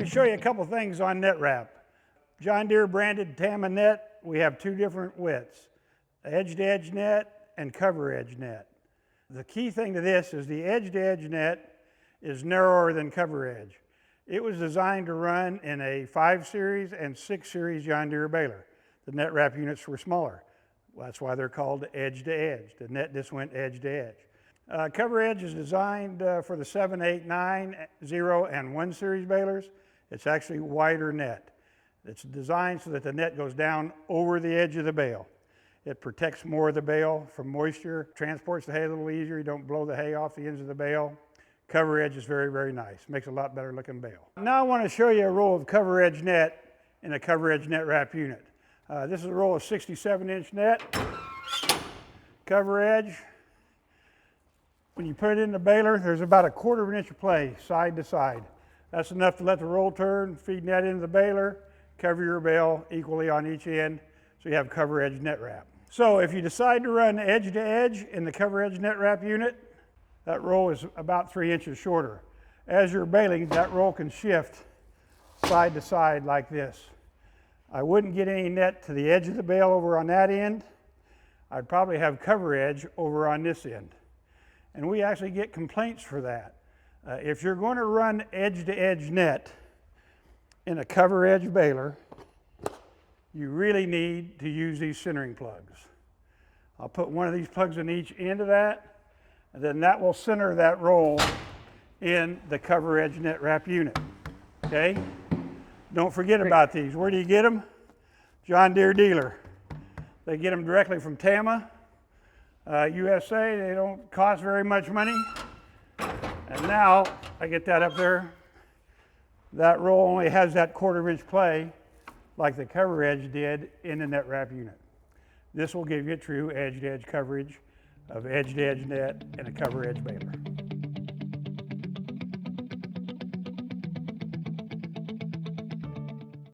me show you a couple things on Netwrap. John Deere branded Tama net, we have two different widths, edge-to-edge net and CoverEdge net. The key thing to this is the edge-to-edge net is narrower than CoverEdge. It was designed to run in a 5 series and 6 series John Deere baler. The Netwrap units were smaller. Well, that's why they're called edge-to-edge. The net just went edge-to-edge. CoverEdge is designed for the 7, 8, 9, 0, and 1 series balers. It's actually wider net. It's designed so that the net goes down over the edge of the bale. It protects more of the bale from moisture, transports the hay a little easier. You don't blow the hay off the ends of the bale. CoverEdge is very, very nice. Makes a lot better looking bale. Now I want to show you a roll of CoverEdge net in a CoverEdge Netwrap unit. This is a roll of 67-inch net, CoverEdge. When you put it in the baler, there's about 1/4 of an inch of play side to side. That's enough to let the roll turn, feed net into the baler, cover your bale equally on each end, so you have CoverEdge Netwrap. So if you decide to run edge to edge in the CoverEdge Netwrap unit, that roll is about 3 inches shorter. As you're baling, that roll can shift side to side like this. I wouldn't get any net to the edge of the bale over on that end. I'd probably have CoverEdge over on this end. And we actually get complaints for that. If you're going to run edge-to-edge net in a CoverEdge baler, you really need to use these centering plugs. I'll put one of these plugs in each end of that, and then that will center that roll in the CoverEdge Netwrap unit, okay? Don't forget about these. Where do you get them? John Deere dealer. They get them directly from Tama. USA, they don't cost very much money. And now, I get that up there, that roll only has that 1/4 inch play like the CoverEdge did in the Netwrap unit. This will give you true edge-to-edge coverage of edge-to-edge net and a CoverEdge baler.